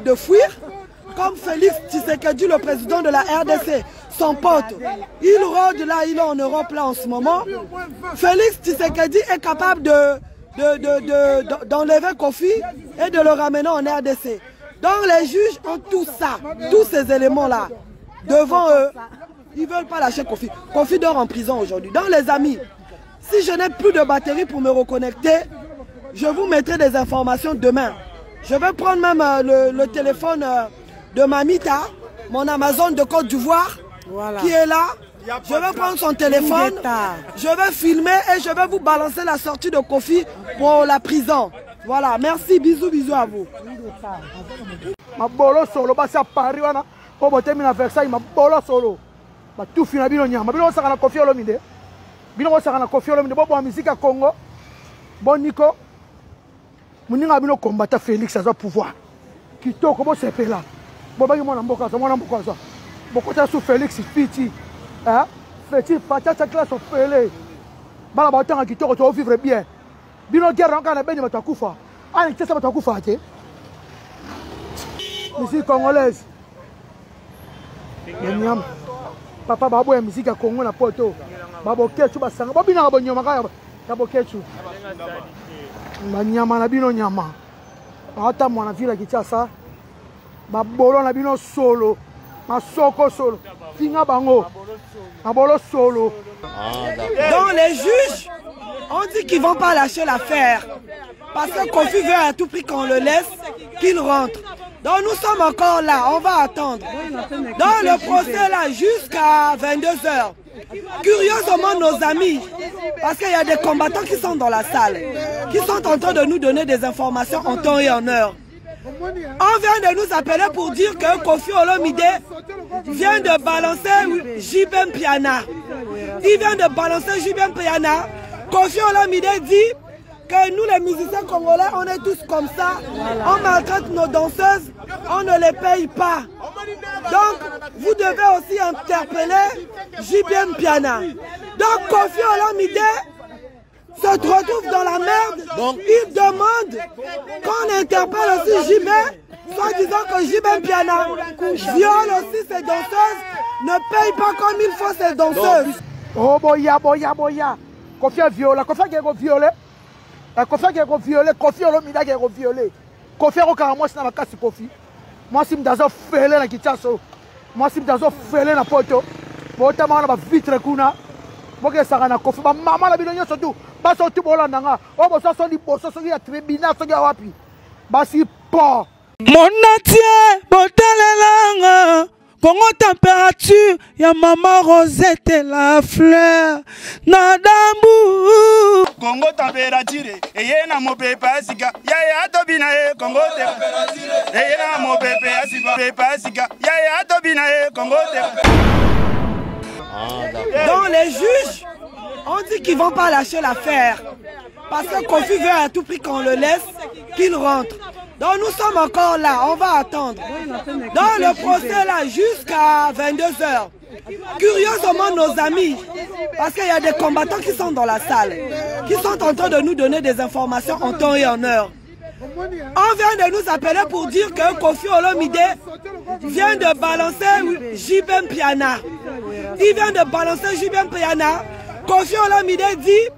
De fuir, comme Félix Tshisekedi, le président de la RDC, son pote, il rôde là, il est en Europe là en ce moment. Félix Tshisekedi est capable d'enlever Kofi et de le ramener en RDC. Donc les juges ont tout ça, tous ces éléments-là, devant eux. Ils ne veulent pas lâcher Kofi. Kofi dort en prison aujourd'hui. Donc les amis, si je n'ai plus de batterie pour me reconnecter, je vous mettrai des informations demain. Je vais prendre même le téléphone de Mamita, mon Amazon de Côte d'Ivoire, qui est là. Je vais prendre son téléphone, je vais filmer et je vais vous balancer la sortie de Kofi pour la prison. Voilà, merci, bisous, bisous à vous. Ma bolo solo, basi à Paris, wana, pour botter mina Versailles, ma bolo solo. Ma tout fina bino nyama, bino saka na Kofi Olomide. Bino saka na Kofi Olomide, bon musique à Congo. Bon Nico. Muninga bino combattre Félix à son pouvoir. Kitoko bo sepela. Bon baki mwana mboka za. Bokota sous Félix Piti. Hein? Fait-il patate classe au Félé. Bala batanga kitoko to vivre bien. Bino guerre encore na beni batakufa. Ah, qu'est-ce que batakufa té? Musique congolaise. Nyam. Papa babo ya musique à Congo na poto. Babo kechu basanga. Bobina bonyoma kaya. Babo kechu. Nyama na bino nyama. Ata mwana vila Kinshasa. Babolo na bino solo. Masoko solo. Finga bango. Babolo solo. Donc les juges ont dit qu'ils ne vont pas lâcher l'affaire. Parce que Kofi veut à tout prix qu'on le laisse, qu'il rentre. Donc nous sommes encore là, on va attendre. Dans le procès là, jusqu'à 22 h. Curieusement nos amis, parce qu'il y a des combattants qui sont dans la salle, qui sont en train de nous donner des informations en temps et en heure. On vient de nous appeler pour dire que Kofi Olomide vient de balancer JB Mpiana. Il vient de balancer JB Mpiana. Kofi Olomide dit que nous les musiciens congolais, on est tous comme ça. On maltraite nos danseuses, on ne les paye pas. Donc, vous devez aussi interpeller JB Mpiana. Donc, Kofi Olomide se retrouve dans la merde. Donc, il demande qu'on interpelle aussi JB, soit disant que JB Mpiana viole aussi ses danseuses, ne paye pas comme il faut ses danseuses. Oh, boya. Kofi a violé, Kofi a violé. Kofi a violé, Kofi Olomide a violé. Kofi a moi c'est na kasi Kofi. Moi si m'dazo fele na Kinshasa. Moi si m'dazo fele na poto. Bota ma na ba vitre kuna. Boke saka na Kofi ba mama la bilonyo surtout. Ba sorti bolanda nga. O bo so di boso so ya tribunal so ya wapi. Ba si po. Mon atier botelelanga. Congo température, ya maman Rosette la fleur, Nadambu. Congo température, et na mo pepa sika, ya tobina e Congo température, et na mo pepa sika, ya tobina e Congo Donc les juges ont dit qu'ils ne vont pas lâcher l'affaire, parce que Kofi veut à tout prix qu'on le laisse, qu'il rentre. Donc nous sommes encore là, on va attendre. Dans le procès là, jusqu'à 22 h. Curieusement nos amis, parce qu'il y a des combattants qui sont dans la salle, qui sont en train de nous donner des informations en temps et en heure. On vient de nous appeler pour dire que Kofi Olomide vient de balancer JB Mpiana. Il vient de balancer JB Mpiana. Kofi Olomide dit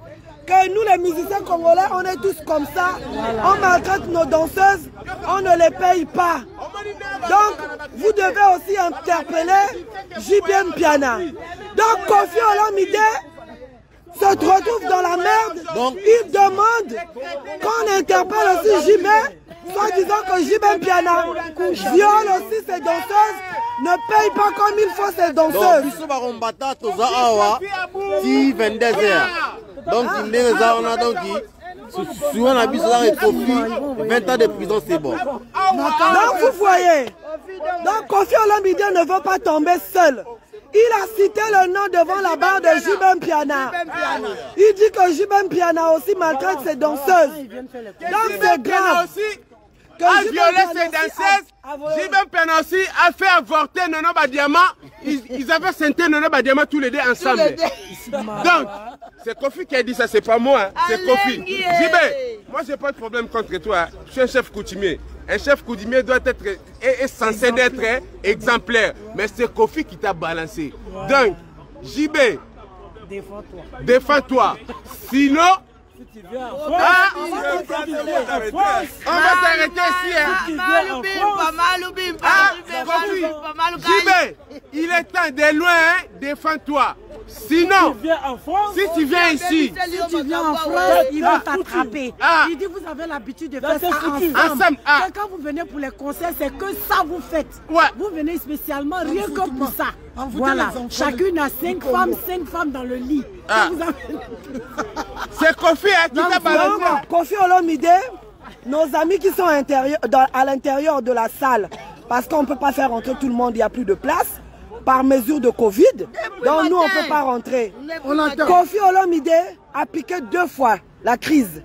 que nous les musiciens congolais, on est tous comme ça. On maltraite nos danseuses, on ne les paye pas. Donc, vous devez aussi interpeller JB Mpiana. Donc, Kofi Olomide se retrouve dans la merde. Donc, il demande qu'on interpelle aussi JB, soit disant que JB Mpiana viole aussi ses danseuses, ne paye pas comme il faut ses danseuses. Donc, on a donc souvent la bise là et Kofi, 20 ans de prison, c'est bon. Donc, vous voyez, donc Kofi Olomide ne veut pas tomber seul. Il a cité le nom devant la barre de JB Mpiana. Il dit que JB Mpiana aussi maltraite ses danseuses. Donc, c'est grave. A violé ses danseuses, JB Mpiana aussi a fait avorter Nono Badiama. Ils avaient senté Nono Badiama tous les deux ensemble. Donc, c'est Kofi qui a dit ça, c'est pas moi, c'est Kofi. JB, moi j'ai pas de problème contre toi, je suis un chef coutumier. Un chef coutumier doit être est censé d'être exemplaire. Mais c'est Kofi qui t'a balancé. Donc, JB, défends-toi. Sinon, on va t'arrêter ici. JB, il est temps de loin, défends-toi. Sinon, si tu viens ici, si tu viens en France, ils vont t'attraper. Il dit vous avez l'habitude de faire ça ensemble. Quand vous venez pour les concerts, c'est que ça vous faites. Vous venez spécialement rien que pour ça. Voilà, chacune a 5 femmes dans le lit. C'est Kofi qui t'a balancé. Kofi Olomide, nos amis qui sont à l'intérieur de la salle, parce qu'on ne peut pas faire rentrer tout le monde, il n'y a plus de place. Par mesure de Covid, donc nous on ne peut pas rentrer. Kofi Olomide a piqué 2 fois la crise.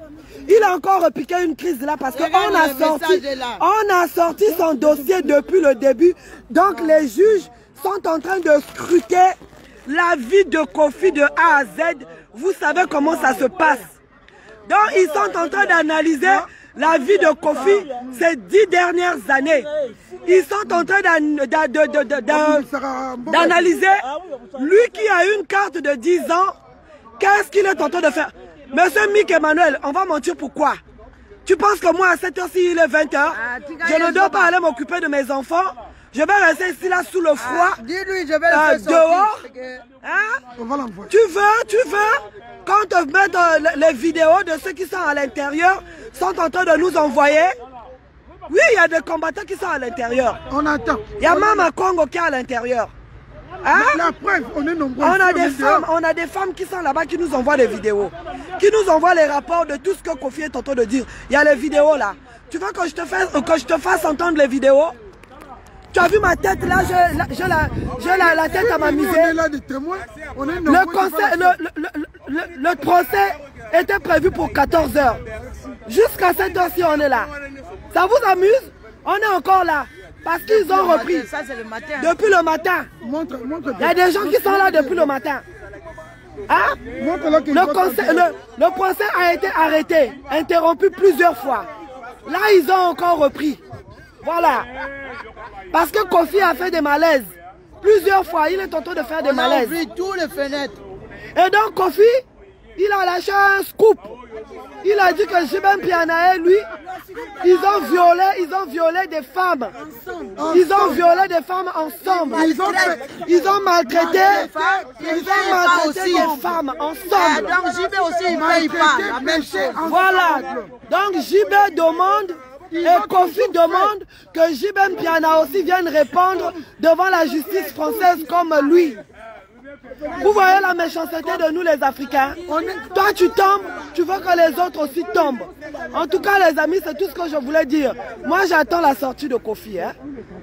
Il a encore piqué une crise là parce qu'on a sorti son dossier depuis le début. Donc les juges sont en train de scruter la vie de Kofi de A à Z. Vous savez comment ça se passe. Donc ils sont en train d'analyser la vie de Kofi ces 10 dernières années. Ils sont en train d'analyser lui qui a une carte de 10 ans, qu'est-ce qu'il est en train de faire. Monsieur Mick Emmanuel, on va mentir pourquoi? Tu penses que moi à cette heure-ci il est 20h, je ne dois pas aller m'occuper de mes enfants? Je vais rester ici là sous le froid, dehors. Hein? Tu veux quand te mettent les vidéos de ceux qui sont à l'intérieur, sont en train de nous envoyer. Oui, il y a des combattants qui sont à l'intérieur. On attend. Il y a Mama Congo qui est à l'intérieur. Hein? La preuve, on est nombreux. On a des femmes qui sont là-bas qui nous envoient des vidéos. Qui nous envoient les rapports de tout ce que Kofi est en train de dire. Il y a les vidéos là. Tu veux que je te fasse entendre les vidéos? Tu as vu ma tête là, j'ai la tête à m'amuser. On est là des témoins. Le procès était prévu pour 14 h. Jusqu'à cette heure-ci, on est là. Ça vous amuse? On est encore là. Parce qu'ils ont repris. Depuis le matin. Il y a des gens qui sont là depuis le matin. Hein? Le procès a été arrêté, interrompu plusieurs fois. Là, ils ont encore repris. Voilà. Parce que Kofi a fait des malaises. Plusieurs fois, il est en train de faire des malaises. On a ouvert toutes les fenêtres. Et donc Kofi, il a lâché un scoop. Il a dit que Jibem Pianae, lui, ils ont violé des femmes. Ils ont violé des femmes ensemble. Ils ont maltraité des femmes ensemble. Donc JB aussi, il ne paye pas. La même chose. Voilà. Donc JB demande et Kofi demande que Jibem Piana aussi vienne répondre devant la justice française comme lui. Vous voyez la méchanceté de nous les Africains. Toi tu tombes, tu veux que les autres aussi tombent. En tout cas les amis, c'est tout ce que je voulais dire. Moi j'attends la sortie de Kofi. Hein.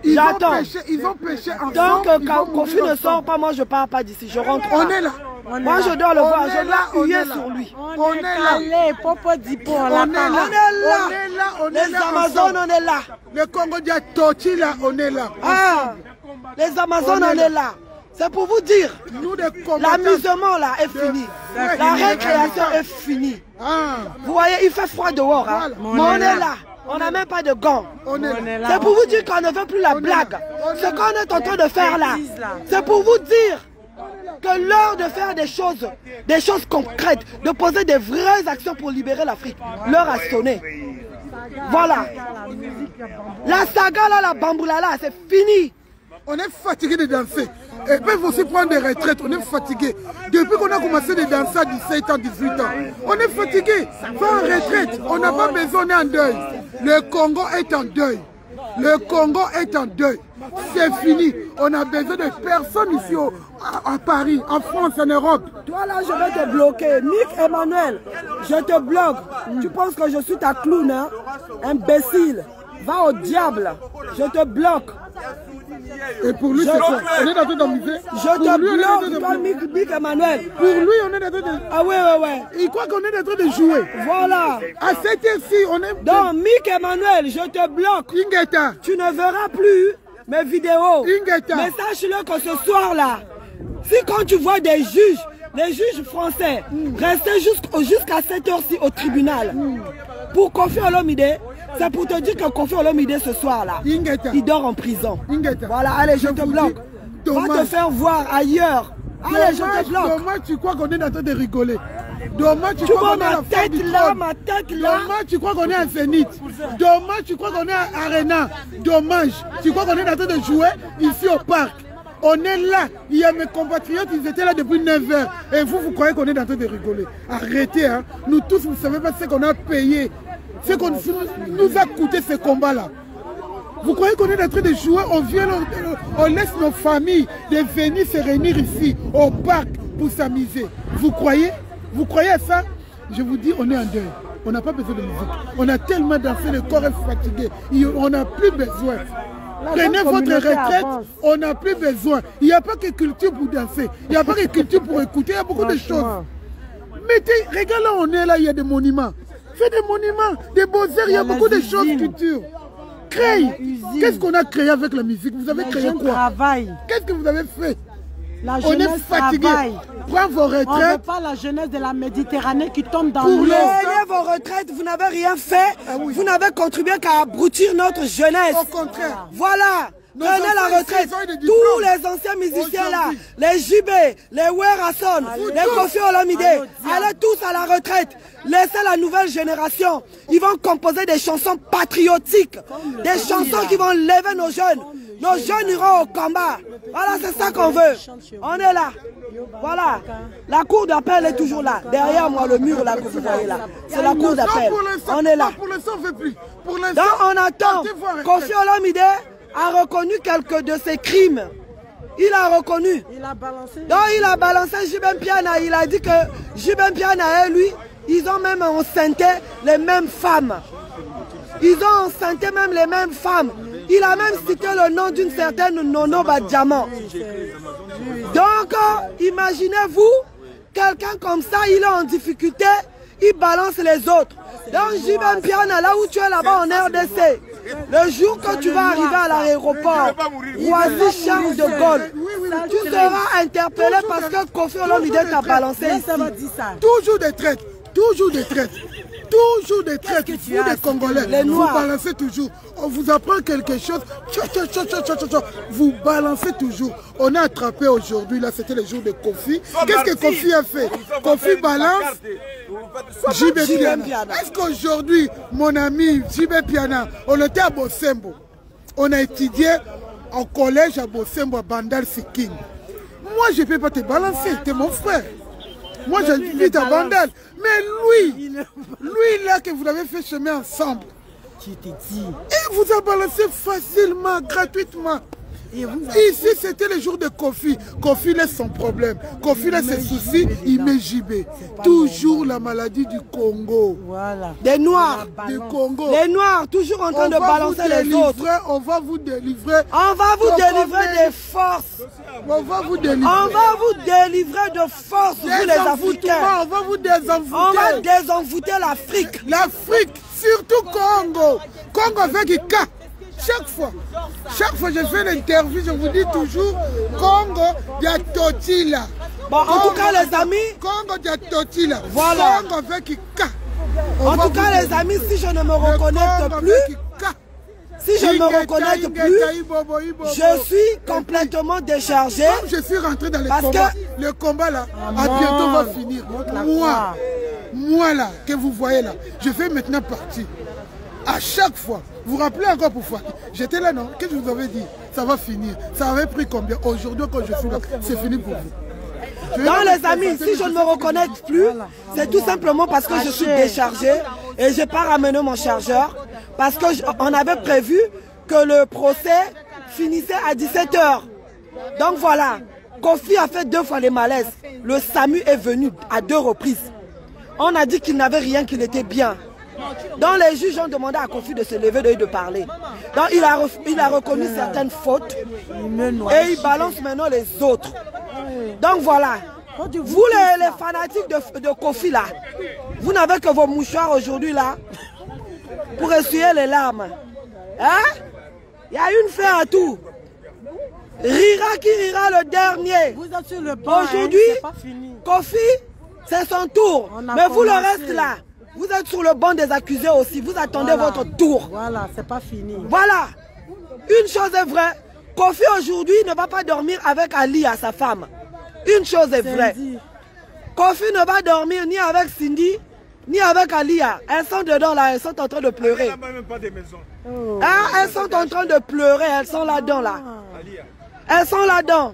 J'attends. Ils ont péché ensemble. Donc quand Kofi ne sort pas, moi je pars pas d'ici. Je rentre pas. On est là. Moi je dois le voir, je dois huer sur lui. On est là. Les Amazones, on est là. Le Congo de Toti là, on est là. Ah, les Amazones, on est là. C'est pour vous dire, l'amusement là est fini. La récréation est finie. Vous voyez, il fait froid dehors. Hein? Mais on est là. On n'a même pas de gants. C'est pour vous dire qu'on ne veut plus la blague. Ce qu'on est en train de faire là, c'est pour vous dire que l'heure de faire des choses concrètes, de poser des vraies actions pour libérer l'Afrique, l'heure a sonné. Voilà. La saga là, la bamboula là, c'est fini. On est fatigué de danser. Et peuvent aussi prendre des retraites. On est fatigué. Depuis qu'on a commencé de danser à 17 ans, 18 ans, on est fatigué. Va en retraite. On n'a pas besoin, on est en deuil. Le Congo est en deuil. Le Congo est en deuil. C'est fini. On a besoin de personne ici à Paris, en France, en Europe. Toi là, je vais te bloquer. Mick Emmanuel, je te bloque. Tu penses que je suis ta clown, hein? Imbécile. Va au diable. Je te bloque. Et pour lui, on est dans tout amuser. Je te bloque, toi, Mick Emmanuel. Pour lui, on est dans tout de... Ah ouais. Il croit qu'on est dans train de jouer. Voilà. À cette heure-ci, on est... Donc, Mick Emmanuel, je te bloque. Ingeta. Tu ne verras plus mes vidéos. Ingeta. Mais sache-le que ce soir-là, si quand tu vois des juges, les juges français, rester jusqu'à cette heure-ci au tribunal, pour Kofi Olomide, C'est pour te dire que Kofi Olomide ce soir-là, il dort en prison. Voilà, allez, je te bloque. Va te faire voir ailleurs. Allez, je te bloque. Dommage, tu crois qu'on est en train de rigoler. Dommage, tu crois qu'on est à la fête du là, trône. ma tête là. Dommage, tu crois qu'on est à Zénith. Dommage, tu crois qu'on est à Arena. Dommage, tu crois qu'on est en train de jouer ici au parc. On est là. Il y a mes compatriotes, ils étaient là depuis 9 h. Et vous, vous croyez qu'on est en train de rigoler. Arrêtez, hein. Nous tous, vous ne savez pas ce qu'on a payé. Ce qu'on nous a coûté ce combat-là. Vous croyez qu'on est en train de jouer, on vient, on laisse nos familles de venir se réunir ici, au parc, pour s'amuser. Vous croyez à ça? Je vous dis, on est en deuil. On n'a pas besoin de musique. On a tellement dansé, le corps est fatigué. On n'a plus besoin. Prenez votre retraite, on n'a plus besoin. Il n'y a pas que culture pour danser. Il n'y a pas que culture pour écouter. Il y a beaucoup de choses. Mais regarde là, on est là, il y a des monuments. Fais des monuments, des beaux-arts, il y a beaucoup de choses, culture. Crée. Qu'est-ce qu'on a créé avec la musique? Vous avez créé quoi? Qu'est-ce que vous avez fait? On est fatigué. Prends vos retraites. On ne veut pas la jeunesse de la Méditerranée qui tombe dans l'eau. Prenez vos retraites, vous n'avez rien fait. Vous n'avez contribué qu'à abrutir notre jeunesse. Au contraire. Voilà. Prenez la retraite. Tous les anciens musiciens là, les JB, les Werrason, les Kofi Olomide, allez tous à la retraite. Laissez la nouvelle génération. Ils vont composer des chansons patriotiques, des chansons qui vont lever nos jeunes. Nos jeunes iront au combat. Voilà, c'est ça qu'on veut. On est là. Voilà. La cour d'appel est toujours là. Derrière moi, le mur là que vous voyez là. C'est la cour d'appel. On est là. Pour l'instant, on ne fait plus. Donc on attend. Kofi Olomide a reconnu quelques de ses crimes. Il a reconnu. Il a balancé. Donc il a balancé Jibem Piana. Il a dit que Jibem Piana et lui, ils ont même enceinté les mêmes femmes. Ils ont enceinté même les mêmes femmes. Il a même cité le nom d'une certaine Nono Badiamant. Donc, imaginez-vous, quelqu'un comme ça, il est en difficulté, il balance les autres. Donc, Jibem Piana, là où tu es là-bas en RDC, le jour que tu vas arriver à l'aéroport, Roissy Charles de Gaulle, tu seras interpellé parce que Kofi Olomide t'a balancé ici. Toujours des traites, toujours des traites. Toujours des traites, vous les Congolais, vous balancez toujours. On vous apprend quelque chose, vous balancez toujours. On a attrapé aujourd'hui, là c'était le jour de Kofi. Qu'est-ce que Kofi a fait? Kofi balance JB Piana. Est-ce qu'aujourd'hui, mon ami JB Piana, on était à Bosembo, on a étudié en collège à Bosembo, à Bandar Siking. Moi je ne peux pas te balancer, tu es mon frère. Moi j'invite à Bandal. Mais lui là que vous avez fait chemin ensemble, il vous a balancé facilement, gratuitement. Ici c'était le jour de Kofi. Kofi laisse son problème. Kofi laisse ses soucis, il met JB. Toujours la maladie du Congo. Voilà. Des Noirs. Du Congo. Les Noirs, toujours en train de balancer les autres. On va vous délivrer. On va vous délivrer des forces. On va vous délivrer. On va vous délivrer de force, vous les Africains. On va vous désenvoûter. On va désenvoûter l'Afrique. L'Afrique, surtout Congo. Congo avec Ika. Chaque fois je fais l'interview, je vous dis toujours Congo Diatotila. Bon, en tout cas les amis, Congo Diatotila. Voilà. Congo avec Ika. En tout cas les amis, si je ne me reconnecte plus, je suis complètement déchargé. Comme je suis rentré dans le combat, le combat là, à bientôt va finir. Moi là, que vous voyez là, je fais maintenant partie. À chaque fois, vous vous rappelez encore pour Faki? J'étais là, non? Qu'est-ce que je vous avais dit? Ça va finir. Ça avait pris combien? Aujourd'hui, quand je suis là, c'est fini pour vous. Non, les amis, si je ne me reconnecte plus, c'est tout simplement parce que je suis déchargé et je n'ai pas ramené mon chargeur. Parce qu'on avait prévu que le procès finissait à 17 h. Donc voilà, Kofi a fait 2 fois les malaises. Le SAMU est venu à 2 reprises. On a dit qu'il n'avait rien, qu'il était bien. Donc les juges ont demandé à Kofi de se lever et de parler. Donc il a reconnu certaines fautes et il balance maintenant les autres. Donc voilà, vous les fanatiques de Kofi là, vous n'avez que vos mouchoirs aujourd'hui là pour essuyer les larmes. Hein? Il y a une fin à tout. Rira qui rira le dernier. Aujourd'hui, Kofi, c'est son tour. Mais vous le reste là, Vous êtes sur le banc des accusés aussi. Vous attendez votre tour. Voilà, c'est pas fini. Voilà. Une chose est vraie. Kofi aujourd'hui ne va pas dormir avec Ali à sa femme. Une chose est vraie. Kofi ne va dormir ni avec Cindy, ni avec Alia. Elles sont dedans là, elles sont en train de pleurer. Oh. Hein? Elles sont en train de pleurer, elles sont là-dedans là. Elles sont là-dedans.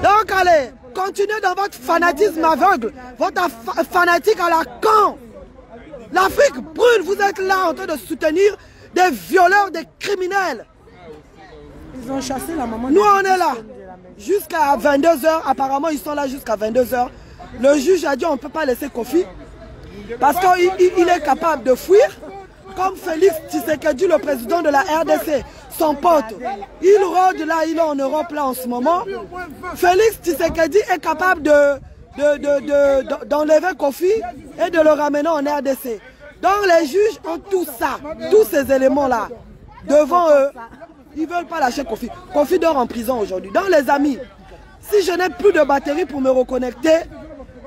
Donc allez, continuez dans votre fanatisme aveugle, votre fanatique à la con. L'Afrique brûle, vous êtes là en train de soutenir des violeurs, des criminels. Ils ont chassé la maman. Nous on est là jusqu'à 22 h. Apparemment ils sont là jusqu'à 22 h. Le juge a dit on ne peut pas laisser Kofi parce qu'il est capable de fuir. Comme Félix Tshisekedi, le président de la RDC, son pote, il rôde là, il est en Europe là en ce moment. Félix Tshisekedi est capable d'enlever Kofi et de le ramener en RDC. Donc les juges ont tout ça, tous ces éléments là devant eux. Ils ne veulent pas lâcher Kofi. Kofi dort en prison aujourd'hui. Donc les amis, si je n'ai plus de batterie pour me reconnecter,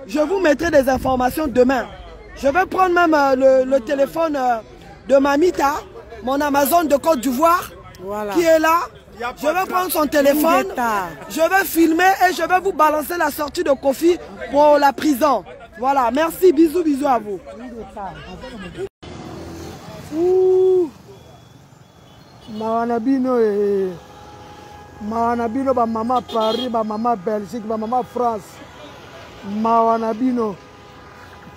je vous mettrai des informations demain. Je vais prendre même le téléphone de Mamita, mon Amazon de Côte d'Ivoire, qui est là. Je vais prendre son téléphone, je vais filmer et je vais vous balancer la sortie de Kofi pour la prison. Voilà, merci, bisous, bisous à vous. Mawanabino Mawanabino ba maman Paris, ba maman Belgique, ba maman France. Mawanabino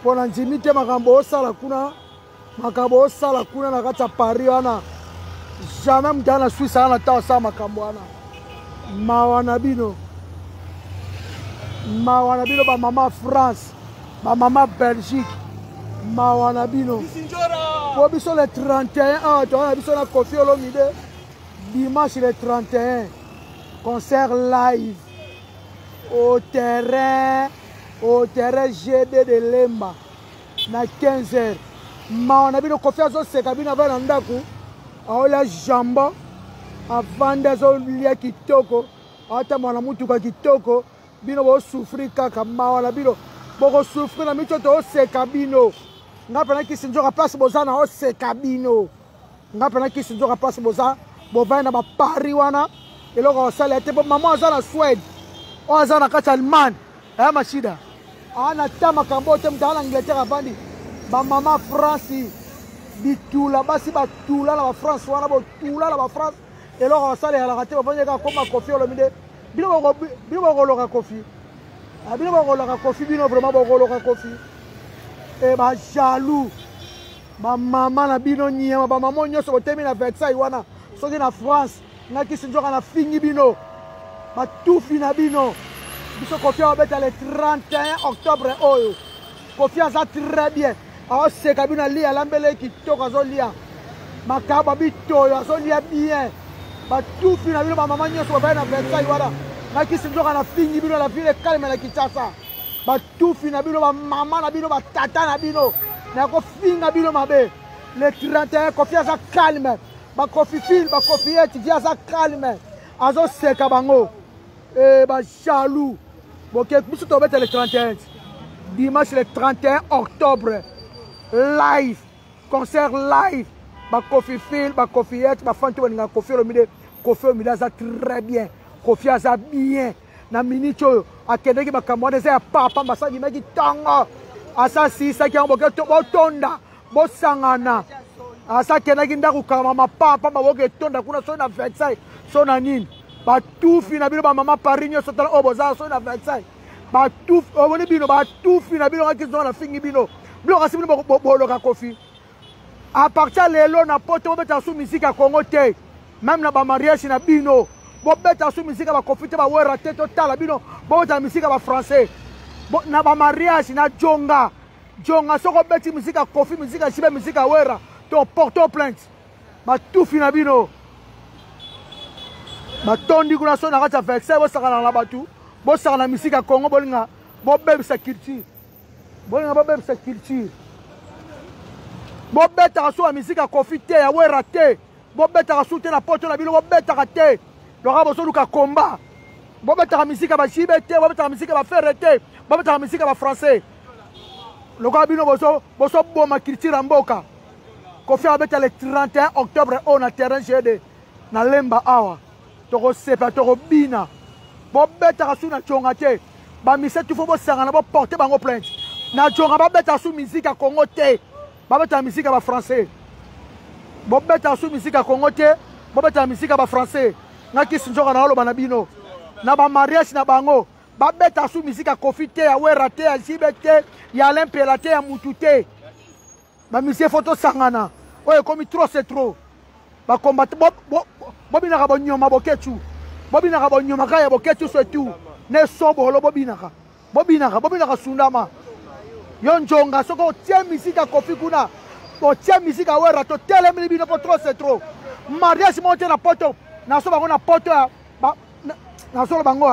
pour l'intimité makambo osala kuna na kati ya Paris wana jamais mtana Suisse ana ta osala makambo wana. Mawanabino ba maman France, ba maman Belgique. Mawanabino pour biso le 31 on a biso na Kofi Olomide dimanche le 31 concert live au terrain GB de Lemba na 15 h. Mawanabino Kofi azoseka bino ava na ndaku aolia jambon avanda azolia kitoko atamwana mutuka kitoko bino bosufri kaka. Mawanabino bokosufri na micho toseka bino nga pena kisi nzoka place boza na oseka bino nga pena kisi nzoka place boza bovai na bapari wana eloko osala te bo mama aza na Swede o aza na kati Allemagne aya mashida ana ta makambo te mutala Angleterre avandi bamama France bitula basi batula na bafrance wana botula na bafrance eloko osala yalaka te bavandeka koma Kofi Olomide bino bokoloka Kofi bino bokoloka Kofi bino vraiment bokoloka Kofi. Et ba jaloux ba maman na bino nyema ba maman nyoso botemi na Versailles wana soki na France na kisi nzoka na fingi bino ba tufi na bino biso Kofi abeta le 31 octobre oyo Kofi aza très bien aoseka bino lia lambele kitoko azolia makaba bitoyo azolia bien ba tufi na bino ba maman nyoso ba na Versailles wana na kisi nzoka na fingi bino la ville calme na Kinshasa. Batufi na bino ba mama na bino ba tata na bino na ko finga bino mabe le 31 Kofi aza calme ba Kofi fil ba Kofi eti aza calme azo seka bango ba jaloux boke biso to beta le 31 dimanche le 31 octobre live concert live ba Kofi fil ba Kofi eti ba fanto nga Kofi Olomide aza très bien Kofi aza bien na minute oyo akendeki makambo wana eza ya papa basali meki ntango asa sisaki yango boke botonda bosangana asa akendaki ndako kama mapapa baboke etonda kuna so na Versailles so na nini batufi na bino bamama Paris nyonso tala oyo bozala so na Versailles batufi oboni bino batufi na bino ngaki zonga na fingi bino bino kasi bino boloka Kofi a partir lelo na poto bobeta su musique ya Congo te même na bamariage na bino bobeta su musique ba Kofi te bawera te totala bino bobeta musique ba français na ba mariage na jonga soko beti musique ya Kofi musique ya Shibe musique ya wera to porto plainte ba tufi na bino ba tondi kuna so na kati ya Versailles bosaka na batu bosaka na musique ya Congo bolinga bobebisa culture bobeta so na musique ya Kofi te ya wera te bobeta so te na poto na bino bobeta te loka bosoluka combat bobetaka misika ba Shibe te bobetaka misika ba Ferre te bobetaka misika ba français lokola bino boso boma culture mboka Kofi abeta le 31 octobre on a terrain GD na lemba awa toko sepa toko bina bo beta kasu na chonga te ba mise tu fo bo sanga na bo porter bango plainte na chonga ba beta su musique à Congo te ba beta musique ba français bo beta su musique à Congo te bo beta musique ba français na kisinjoka na oloba na bino na ba mariage na bango ba beta su musique à Kofi te ya wera te ya jibete ya lempela te ya mutu te ba monsieur photo sangana oye comme trop c'est trop ba combattre bobinaka bonyoma boketu bobinaka bonyoma kaya boketu surtout ne sobolo bobinaka sundama yo njonga soko tie musique à Kofi kuna o tie musique à wera to telemini bino po trop c'est trop mariage monte na poto na so bango na poto na solo bango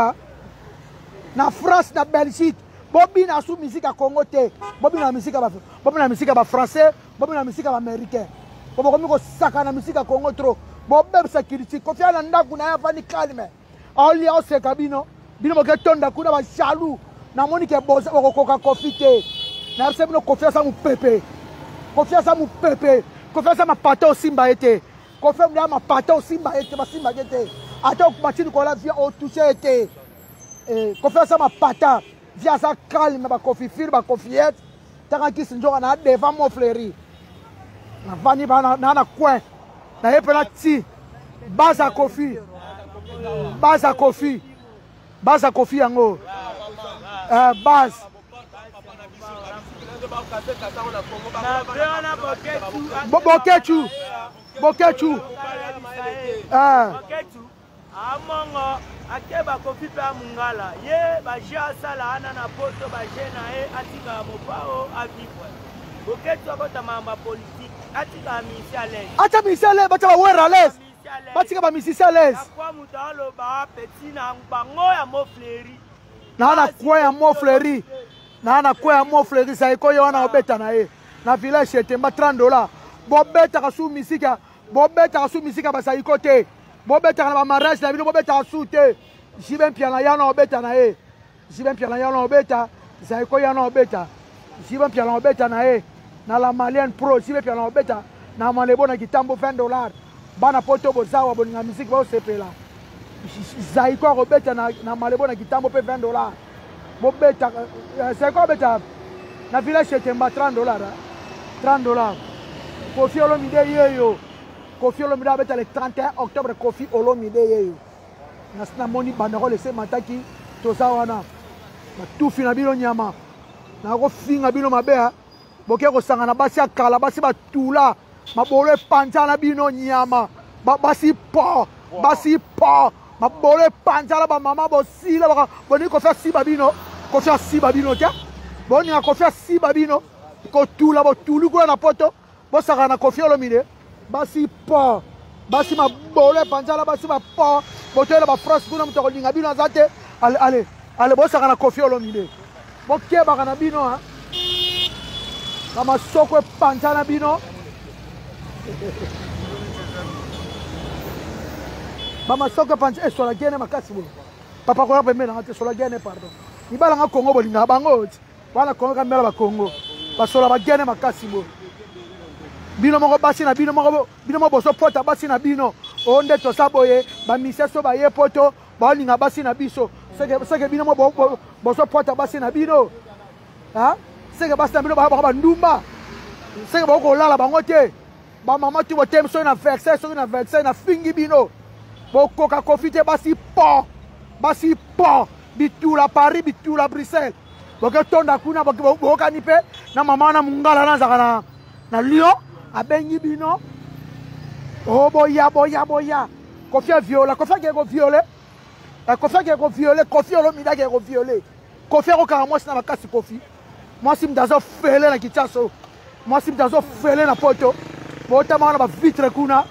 na France na Belgique bobina sous musique à Congo te bobina musique à français bobina musique à américain bobo komiko saka na musique à Congo trop bobeb sa critique Kofi na ndaku na yafani kalme ali o se kabino bino boke tonda kuna ba jaloux na monique boza kokoka Kofi te na sebino Kofi sa mu pepe Kofi sa mu pepe Kofi sa ma pato simba ete Kofi mna ma pato simba ete ba simba ete ato matini ko la vie au toucher ete Kofi sa ma pata via sa calme ba Kofi fir ba Kofiette tanga kisinjoka na devant mon fleury na vani ba na coin na epela ti baza Kofi yango base boketu amongo akeba Kofi pa mungala ye baja sala ana na poto baje na e atika mopao avivre boketu akota mamba politique atika misi à l'aise acha misi à l'aise bacha ba wera à l'aise batika ba misi à l'aise kwa mutalo ba petit na bango ya mofleri na kwa ya mofleri na kwa ya mofleri sai ko yo na obeta na e na village etemba $30 bobeta ka su misika ba sai kote bobeta na ba mariage na bino bobeta su te jiben piana ya na obeta na e jiben piana ya na obeta sai ko ya na obeta jiben piana obeta na e na la Malienne Pro jiben piana obeta na malebo na kitambo $20 bana poto bozawa boninga musique ba sepela sai ko obeta na malebo na kitambo pe $20 bobeta sai ko obeta na village etemba $30 Kofi Olomide yeyo Kofi Olomide abeta le 31 octobre Kofi Olomide yeyo na moni bandako lese mataki tozawana na tufi na bino nyama na ko finga bino mabea boke ko sangana basi akala basi batula mabolo panja na bino nyama basi po mabolo panja la ba mama bosila baka boni ko fa si babino te boni ko fa si babino ko tula bo tulu ko na poto bo sangana Kofi Olomide basi po basi mabolo panja la basi ba po botela ba France kuna mutoko linga bino azate ale bo sangana Kofi Olomide bo keba kana bino kama soko panja na bino Mama soka panja sola gene makasi bo papa ko yape mena ngate sola gene pardon ibala nga Congo bolinga bango bana Congo kamela ba Congo ba sola ba gene makasi bo bino moko basi na bino mo boso pota basi na bino onde to saboye ba miseso ba ye poto ba linga basi na biso seke bino mo boso pota basi na bino seke basi na bino ba ndumba seke ba ko lala bango te ba mama tu botem so na verser na fingi bino bokoka Kofi te basi po bitula Paris bitula Bruxelles boke tonda kuna boka nipe na mama na mungala na zakana na Lyon abengi bino boya Kofi viola Kofi ke ko violer Kofi Olomide ke ko violer Kofi ko ka mwasi na bakasi Kofi mwasi mdazo fele na kichaso mwasi mdazo fele na poto bota mana ba vitre kuna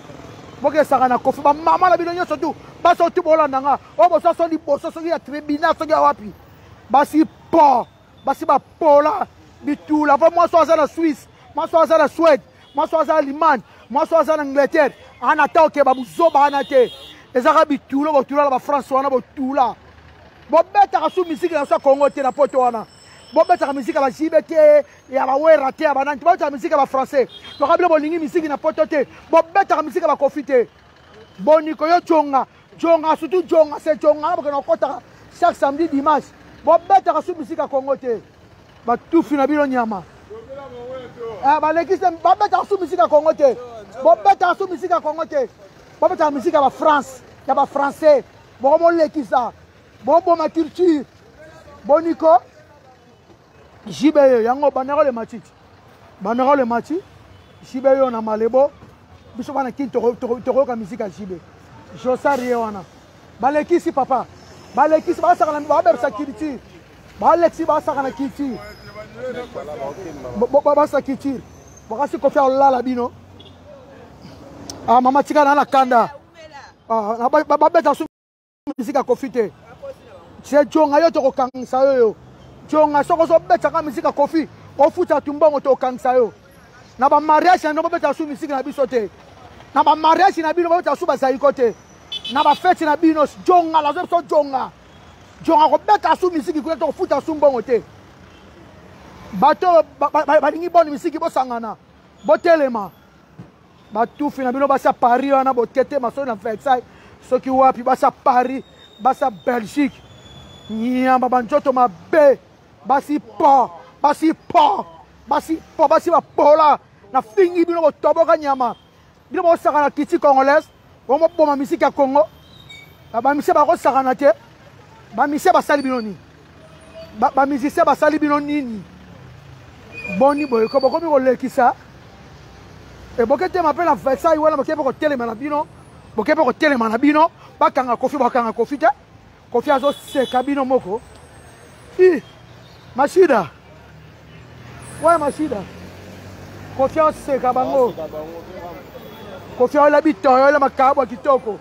boke sakana Kofi ba mama na bino nyoso tu baso tu bolanda nga o boso so liboso so ya tribunal so ya wapi basi ba pola bitula va moi so na Suisse moi so na Suède moi so na Allemagne moi so na Angleterre ana taoke ba buzoba ana te ezaka bitula ba France wana botula bobeta ka su musique na so Congo te na poto wana bobetaka misika bajibe te ya bawera te ya banani bobetaka misika bafrançais tokabile bolingi misiki na poto te bobetaka misika bakofi te boniko yo jonga surtout jonga se jonga bokena okotaka chaque samedi dimanche bobetaka su misika kongo te batufi na bino nyama balekisi babetaka su misika kongo te bobetaka su misika kongo te bobetaka misika bafrance ya bafrançais bokomolekisa boboma culture boniko jibe yo yango bandako le matiti jibe yo na malebo biso bana kini tokoyoka misika ya jibe josari ye wana balekisi papa balekisi basaka na babebisa culture balekisi basaka na culture basa culture bakasi kofia olala bino mama tika na kanda babeta su misika kofi te se jonga yo tokokangisa yo jonga soko ozobetaka misika kofi ofuta tumbongo tokangisa yo na bamariage na bino bobeta su misika na biso te na bamariage na bino bobeta su bazaiko te na bafeti na bino jonga lazo biso jonga kobeta su misiki kuna tokofuta su mbongo te bato balingi boni misiki bosangana botelema batufi na bino basa Paris wana bokete maso na Versailles soki wapi basa Paris basa Belgique nyamba banjoto mabe basi bapola na fingi bino botoboka nyama bino bosaka na kiti congolaise bomoboma misiki ya Congo bamise bakosakana te bamise basali bino nini bamisise basali bino nini boni boyeko bokomi kolekisa boketema mpe na Versailles wana bokepe kotelema na bino bakanga kofi te kofi azoseka bino moko mashida kofi azoseka bango kofi aolabi toyo ole makabwa kitoko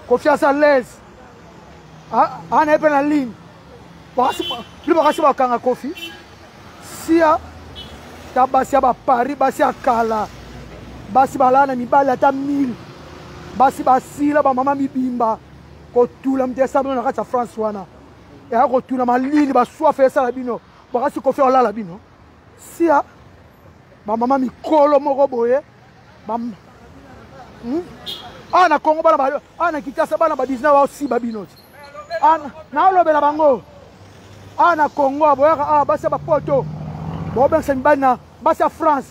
kofi aza lese ana epe na ligne bakasi bakanga kofi sia ta basi ya bapari basi ya kala basi balala na mibali ata 1000 basi basila bamama mibimba kotula mtesa bino na kati ya France wana ya kotula malili baswafa esala bino bakasi kofi olala bino sia bamama mikolo moko boye ana Congo bana ana Kinshasa bana ba 19 baosiba bino na olobela bango ana Congo boyaka basi bapoto bobengisa mibali na basi ya France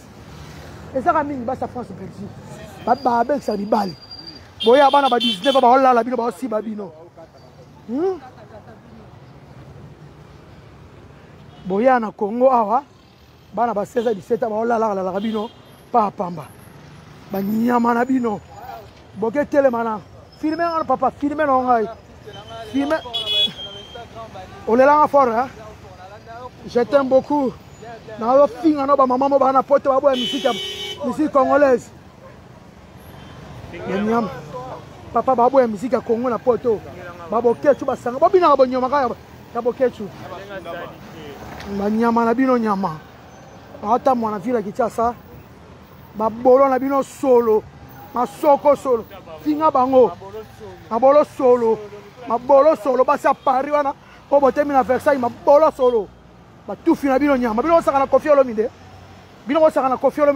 ezaka mingi basi ya France Belgique babengisa mibali boya bana ba 19 baolala bino baosiba bino boya na Congo awa bana ba 16 17 baolala bino pa pamba banyama na bino boketelema na filme ngana papa filme na ngai filme olelanga fort hein je t'aime beaucoup na yo finga no ba mama mo bana poto ba boya musique congolaise nyam papa ba boya musique Congo na poto ba bokechu basanga ba bina ba nyoma kaya ba bokechu ba nyama na bino nyama ata mwana vila Kinshasa ba bolo na bino solo masoko solo finga bango mabolo solo basa Paris wana po botemi na Versailles mabolo solo batufi na bino nyama bino osaka na Koffi Olomide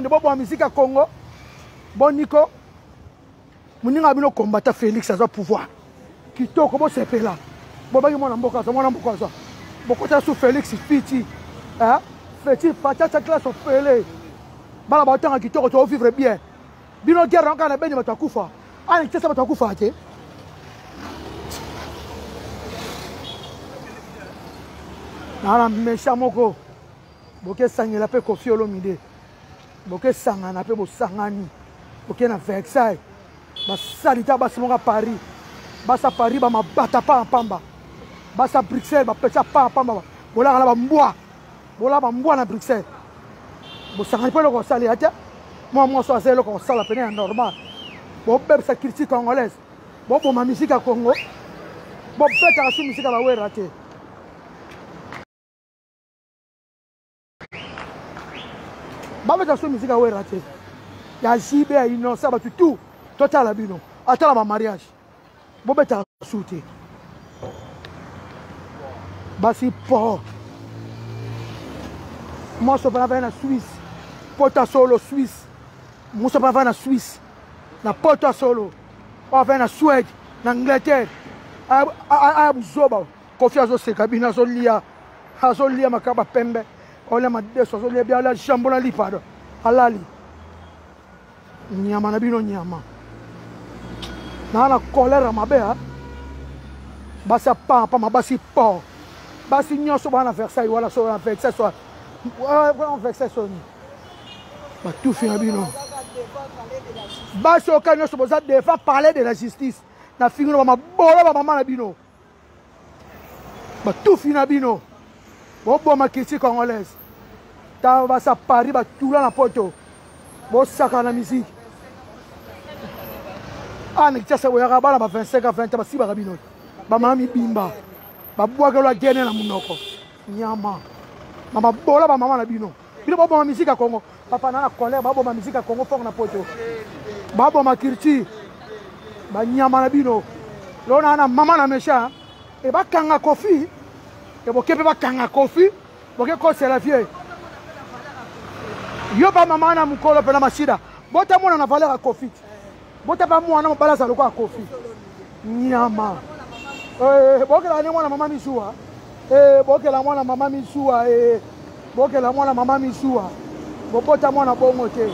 bobo musique ya Congo boniko muninga bino kombata Félix azwa pouvoir kitoko bosepela bobaki mwana mboka azwa bokota su Félix piti feti patata classe opele bala batanga kitoko to vivre bien bino guerre encore na beni batakufa ani tesa batakufa te na mesha moko boke sangela pe Koffi Olomide boke sangana pe bosangani boke na Versailles basalita basimonga Paris basa Paris bamabata pa pamba basa Bruxelles bapecha pa pamba bolaka na bambwa na Bruxelles bosangani pe loko sali ate moi so azelo ko sala pene ya normal bobebisa culture congolaise boboma musique ya Congo bobetaka su musique ya bawera te babeta su musique ya wera te ya jibe ya innocent batu tout totala bino atala ba mariage bobetaka su te basi po Moi, je suis en Suisse. Pota solo Suisse. Moi, je suis en Suisse. Na Pota solo. On va en Suède. En Angleterre. À Zoba. Confiance au Sekabine. À Zolia. Makaba Pembe. On a des choses. On a bien la chambre. On a Alali. Nyama na bino nyama. Na colère à ma belle. Basa pa mabasi pa. Basi nyonso bana Versailles wala so na Versailles so. On Versailles so ni. Ba tout fin bino. Basi okanyo so boza defa parler de la justice. Na fingo ba mabolo ba mama na bino. Ba tout fin bino. Bo ma kiti congolaise. Ta basa Paris ba tout là na poto. Bo saka na musique. Ani tsa we ya bana ba 25 à 20 ba si ba bino. Ba mami bimba. Ba boaka la gene na munoko. Nyama. Mama bola ba mama na bino. Bino ba ba musique à Congo. Papa na colère ba ba musique à Congo fort na poto. Ba ba ma kirti. Ba nyama na bino. Lona na mama na mesha. E ba kanga kofi. E bo kepe ba kanga kofi. Bo ke ko c'est la vie. Yo ba mama na mukolo pe na masida. Bota mona na valeur à kofi. Bota ba mwana mo balasa loko a kofi. Nyama. Bokela ni mwana mama misua. Bokela mwana mama misua. Bokela mwana mama misua. Bopota mwana bongo te.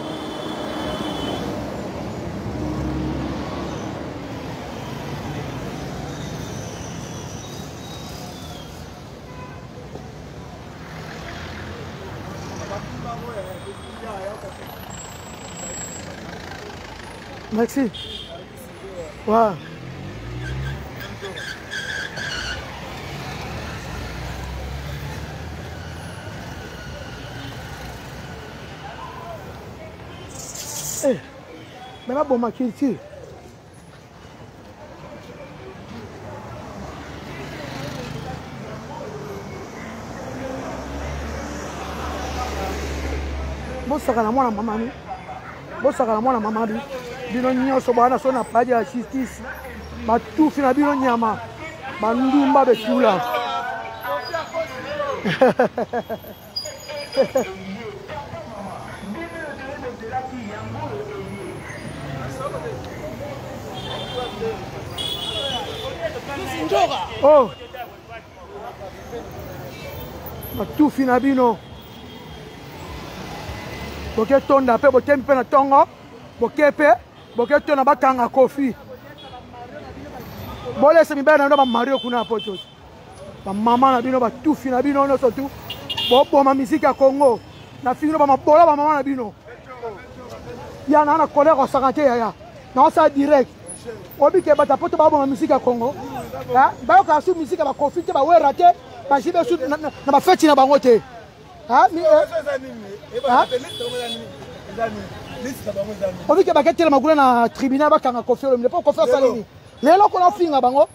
Merci. Wow. Mais là, bon, ma culture. Bon, ça va la maman. Bon, ça va la maman. Bino nyonso bana so na padi ya justice. Ba tout fina bino nyama. Ba ndumba be tula. Oh. Ba tout fina bino. Boke tonda pe botempe na tongo. Bokepe Boketo na bakanga kofi. Bole se mi bena ndo ba Mario kuna poto. Ba mama na bino ba tufi na bino no sotu. Bo ma musique ya Congo. Na fino ba mabola ba mama na bino. Ya na colère au 50 ya. Na ça direct. Obi ke bata poto ba ma musique ya Congo. Ha? Ba ka su musique ba kofi te ba we raté. Ba jibe su na ba feti na bango te. Ha? Mi on dit que baketela magula na tribunal bakanga kofi le pas kofi salini lelo ko na finga bango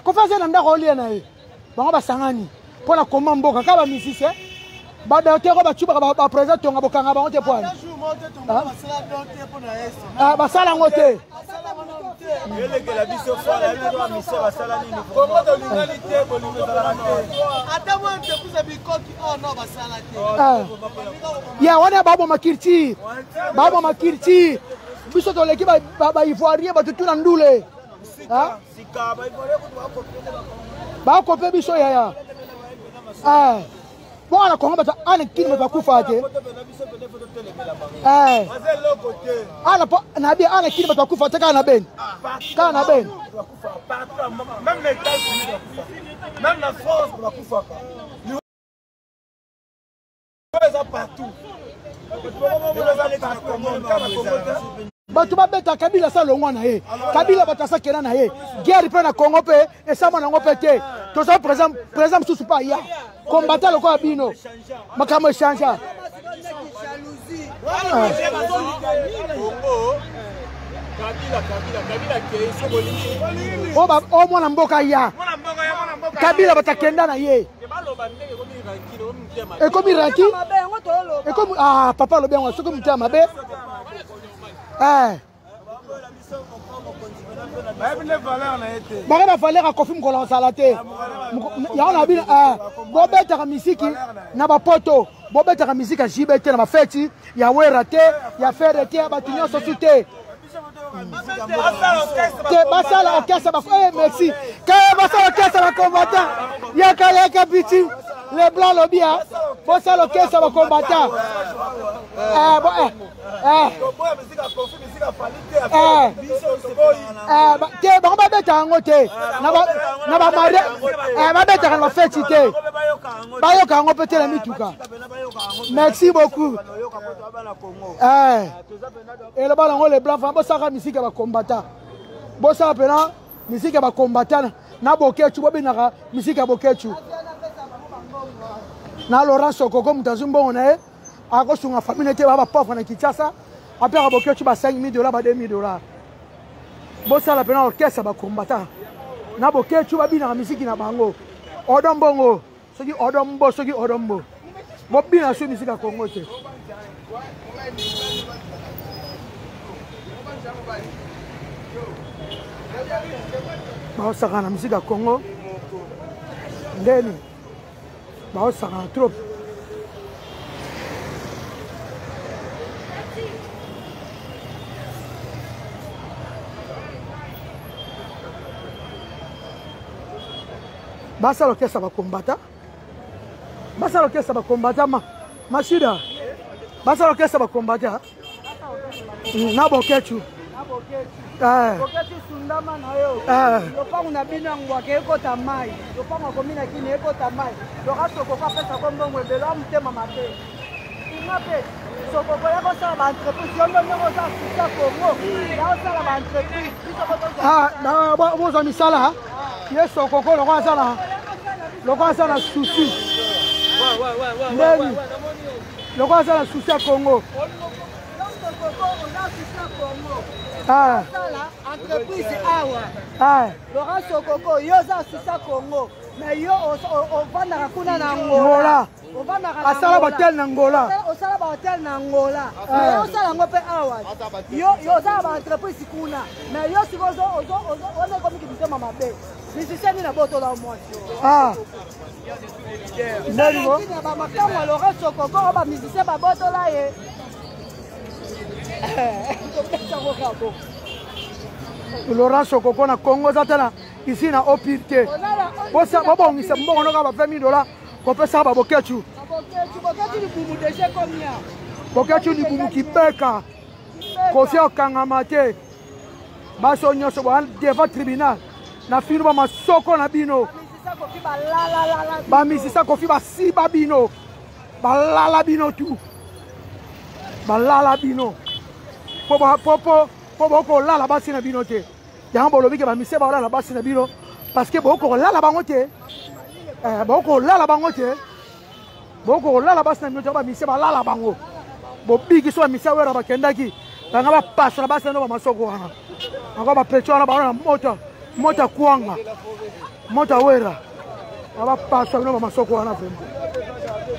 kofi za nda ko lia na e bango basangani pona koma mboka ka ba misisi ba da te ko ba chuba ba president tonga bokanga bango te poani ba sala ngote yele ke la biso fala le do mise ba sala nini ko do lingalite ko lingo sala ata mo te kuza bikoki no ba sala te ya wana babo makirti biso to leki ba ivoirien ba tutuna ndule sika ba ivoirien ko ba ko pe biso ya Bon, Congo, on est qui ne va pas faire. Même les États-Unis, même la France, on va faire. Partout. Batuba beta Kabila sa longwa na ye. Kabila batasa kena na ye. Guerre pe na Congo pe et ça mon ngo pété. To ça par exemple sous pas ya. Combattre le quoi bino. Makamo chanja. Kabila ke so bolingi. O mwana mboka ya. Kabila batakenda na ye. Et comme Iraki. Et comme papa le bien on se comme mutama be. Bagana valeur a kofi mkola salate. Ya on a bien bo beta misiki na ba poto bobetaka musique ya jibe te na bafeti ya wera te ya fere te bato nyonso su te basala orchestre merci basala orchestre bacombatant yaka biti les blancs lobia basala orchestre bacombatant te bango babetaka yango te na bamare babetaka na bafeti te bayoka yango mpe te na mituka. Merci beaucoup. eloba nango les blancs vraiment bosaka musique ya bacombatant bosaka mpena musique ya bacombatant na bokechu bobinaka musique ya bokechu na Laurent Sokoko moto azwi mbongo na ye akosunga famille te baa bapofre na Kinshasa apeka bokechu ba 5 000 $, ba 2 000 $. Bosala mpena orchestre bacombatant na bokechu babinaka musique na bango odo mbongo soki odo mbo soki odo mbo bobina so musique ya Congo te. baosaka na musique ya Congo ndeni baosaka na trop basala orchestre bacombatant mashida basala orchestre bacombatant na bokechu Bokechu sundama na yo. Lopangu na bino ngwake ekota mai. Lopangu akomina kini ekota mai. Loka Sokoko apesa kombongo ebelo mutema mabe. Ingape Sokoko yako sala ba entreprise yondo ndongo za sisa Congo. Yako sala ba entreprise. Na bozo misala. Ye Sokoko lokwa sala souci. Lokwa sala souci ya Congo. Entreprise awa Laurent Sokoko yo za sisa Congo mais yo ovandaka kuna na Angola asala bahotel na Angola osala bahotel na Angola mais osala yango mpe awa yo oza ba entreprise kuna mais yo siko oza komiki bitema mabe misiseni na botola mwasi ndenge bamakambo ya Laurent Sokoko oyo bamisise babotola ye Laurent Sokoko na Congo zatana ici na opirte bobongisa mbongo noka ba 20 $, kopesa ba bokechu bokechu libumu kibeka kofia okangama te baso nyonso devant tribunal na finu ba masoko na bino bamisisa kofi basiba bino balala bino tu balala bino po bokolala basi na bino te yango bolobi ke bamise baolala basi na bino parce que bokolala bango te bokolala basi na bino te bamise balala bango bobiki so bamise wera bakendaki banga bapaso na basi na bino bamasoko wana yango bapecho wana baona na mota kuanga mota wera bapaso bino bamasoko wana vraimen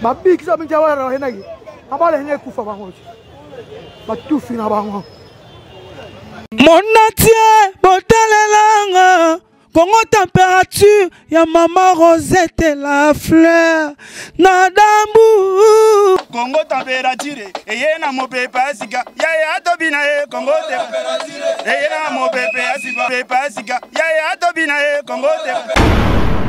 babiki so bamise wera bakendaki abalenge kufa bango batufi na bango. Mon entier, botalelanga, Congo température, ya maman Rosette la fleur, nadambu. Congo température, eye na mopepa sika, ya tobina Congo température, eye na mopepa sika, ya tobina Congo température.